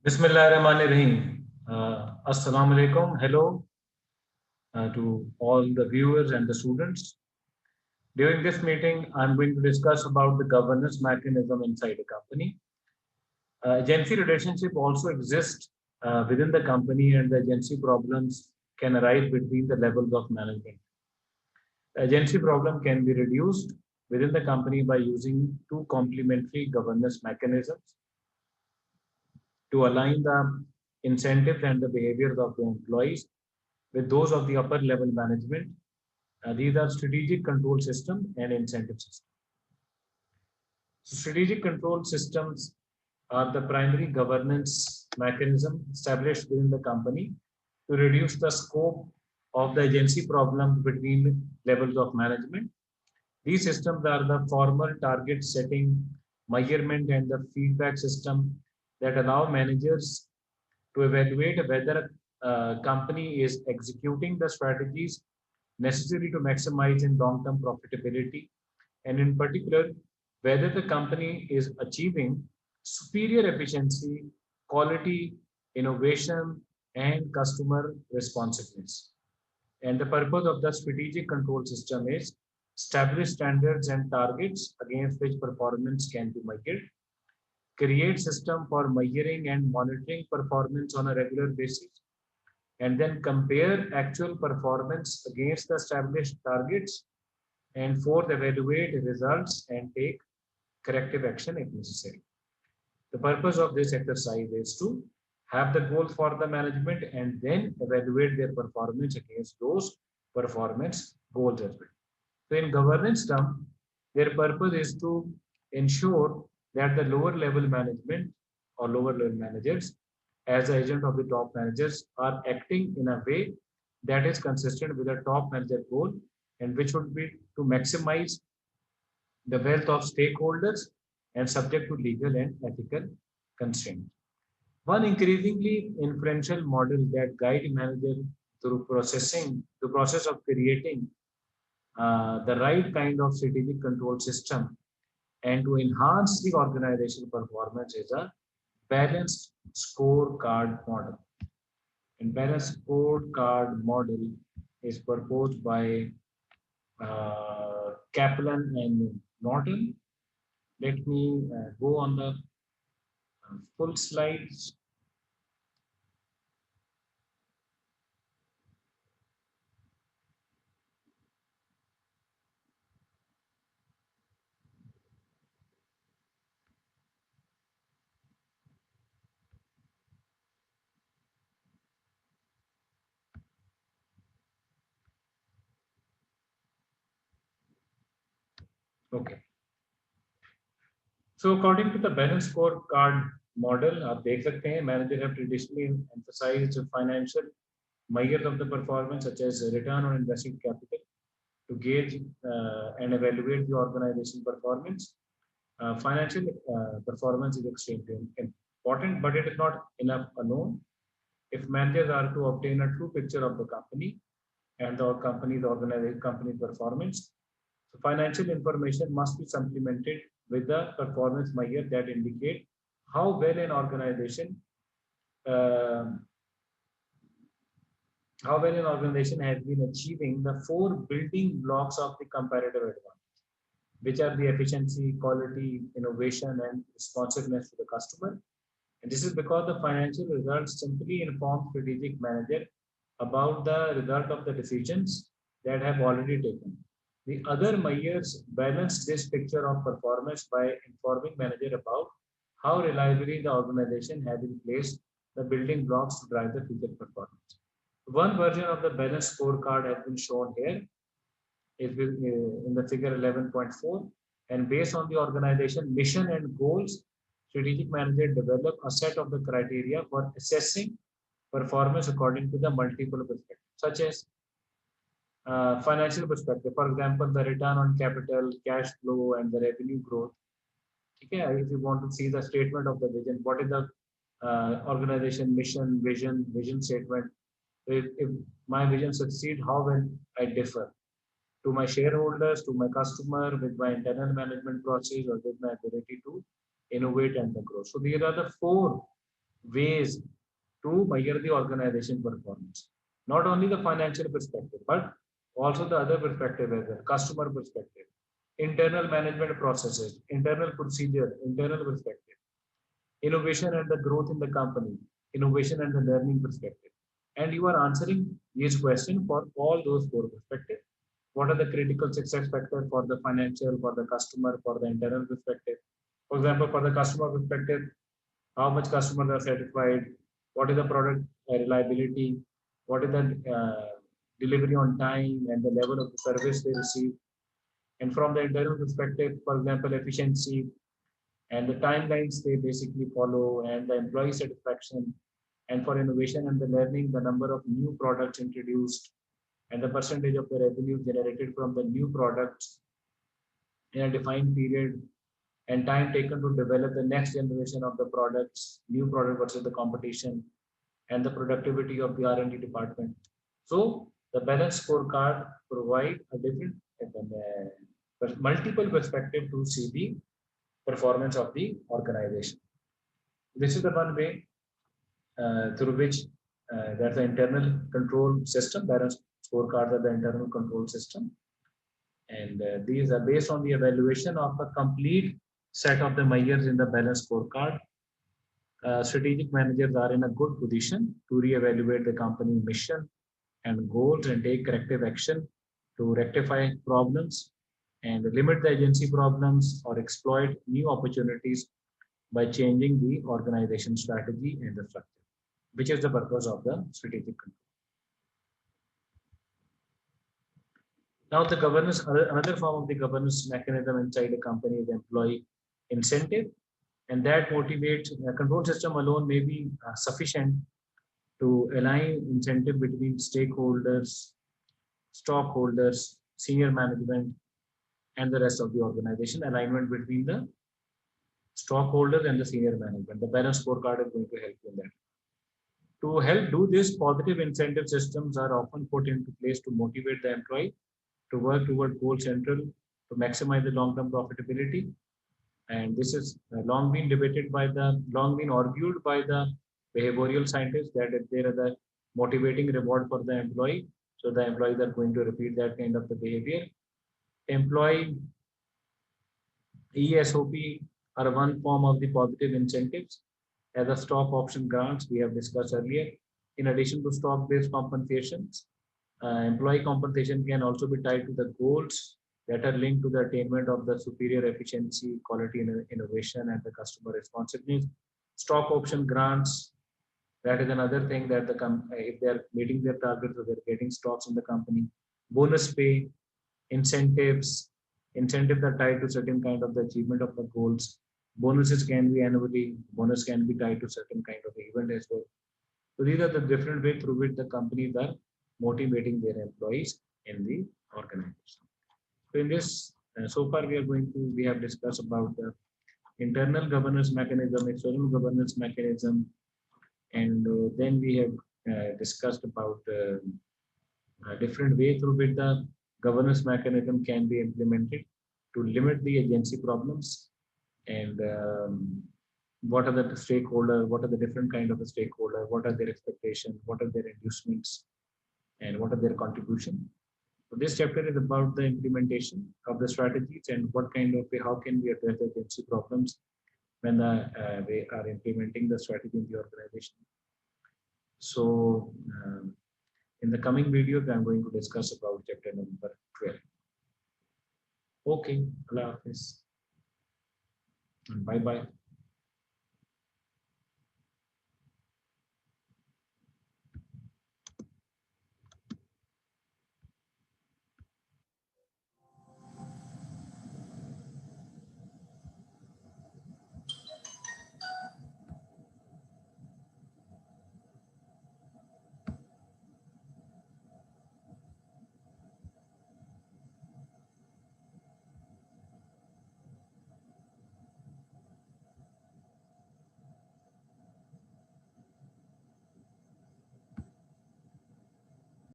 Bismillahirrahmanirrahim. Assalamu alaikum. Hello to all the viewers and the students. During this meeting, I'm going to discuss about the governance mechanism inside a company. Agency relationship also exists within the company, and the agency problems can arise between the levels of management. Agency problem can be reduced within the company by using two complementary governance mechanisms to align the incentives and the behaviors of the employees with those of the upper level management. These are strategic control system and incentive system. So strategic control systems are the primary governance mechanism established within the company to reduce the scope of the agency problems between levels of management. These systems are the formal target setting, measurement, and the feedback system that allow managers to evaluate whether a company is executing the strategies necessary to maximize in long-term profitability, and in particular, whether the company is achieving superior efficiency, quality, innovation, and customer responsiveness. And the purpose of the strategic control system is establish standards and targets against which performance can be measured, create system for measuring and monitoring performance on a regular basis, and then compare actual performance against the established targets, and fourth, evaluate results and take corrective action if necessary. The purpose of this exercise is to have the goal for the management and then evaluate their performance against those performance goals as well. So in governance term, their purpose is to ensure that the lower level management or lower level managers as the agent of the top managers are acting in a way that is consistent with the top manager goal and which would be to maximize the wealth of stakeholders and subject to legal and ethical constraints. One increasingly influential model that guide manager the process of creating the right kind of strategic control system and to enhance the organizational performance is a balanced scorecard model. And balanced scorecard model is proposed by Kaplan and Norton. Let me go on the full slides. Okay. So according to the balanced scorecard model, आप देख सकते हैं manager have traditionally emphasized financial measures of the performance such as return on invested capital to gauge and evaluate the organization performance. Financial performance is extremely important, but it is not enough alone. If managers are to obtain a true picture of the company and the company's performance, so financial information must be supplemented with the performance measure that indicate how well an organization uh, has been achieving the four building blocks of the comparative advantage, which are the efficiency, quality, innovation, and responsiveness to the customer. And this is because the financial results simply inform strategic manager about the result of the decisions that have already taken. The other measures balance this picture of performance by informing manager about how reliably the organization has in place the building blocks to drive the future performance. One version of the balance scorecard has been shown here in the figure 11.4, and based on the organization mission and goals, strategic manager develop a set of the criteria for assessing performance according to the multiple perspectives, such as financial perspective. For example, the return on capital, cash flow, and the revenue growth. Okay, if you want to see the statement of the vision, what is the organization mission, vision statement? If my vision succeed, how will I differ to my shareholders, to my customer, with my internal management process, or with my ability to innovate and grow? So these are the four ways to measure the organization performance. Not only the financial perspective, but also the other perspective as well, customer perspective, internal management processes, internal procedure, internal perspective, innovation and the growth in the company, innovation and the learning perspective. And you are answering each question for all those four perspectives. What are the critical success factors for the financial, for the customer, for the internal perspective? For example, for the customer perspective, how much customers are satisfied, what is the product reliability, what is the delivery on time and the level of the service they receive. And from the internal perspective, for example, efficiency and the timelines they basically follow and the employee satisfaction. And for innovation and the learning, the number of new products introduced and the percentage of the revenue generated from the new products in a defined period and time taken to develop the next generation of the products, new product versus the competition, and the productivity of the R&D department. So the balanced scorecard provide a different, multiple perspective to see the performance of the organization. This is the one way through which there's an internal control system. Balanced scorecards are the internal control system. And these are based on the evaluation of a complete set of the measures in the balanced scorecard. Strategic managers are in a good position to reevaluate the company mission and goals and take corrective action to rectify problems and limit the agency problems or exploit new opportunities by changing the organization strategy and the structure, which is the purpose of the strategic control. Now, the governance, another form of the governance mechanism inside a company is employee incentive, and that motivates a control system alone may be sufficient to align incentive between stakeholders, stockholders, senior management, and the rest of the organization. Alignment between the stockholders and the senior management. The balanced scorecard is going to help you in that. To help do this, positive incentive systems are often put into place to motivate the employee to work toward goal central to maximize the long-term profitability. And this is long been argued by the behavioral scientists that if there is a motivating reward for the employee, so the employees are going to repeat that kind of the behavior. Employee ESOP are one form of the positive incentives as a stock option grants we have discussed earlier. In addition to stock-based compensations, employee compensation can also be tied to the goals that are linked to the attainment of the superior efficiency, quality, innovation, and the customer responsiveness. Stock option grants, that is another thing that if they are meeting their targets or they're getting stocks in the company. Bonus pay, incentives are tied to certain kind of the achievement of the goals. Bonuses can be annually, bonus can be tied to certain kind of event as well. So these are the different ways through which the companies are motivating their employees in the organization. So in this, so far we have discussed about the internal governance mechanism, external governance mechanism, and then we have discussed about different way through which the governance mechanism can be implemented to limit the agency problems and what are the stakeholders, what are the different kind of a stakeholder, what are their expectations, what are their inducements, and what are their contribution. So this chapter is about the implementation of the strategies and what kind of how can we address the agency problems when they are implementing the strategy in the organization. So in the coming videos, I'm going to discuss about chapter number 12. Okay, Allah Hafiz. And bye-bye.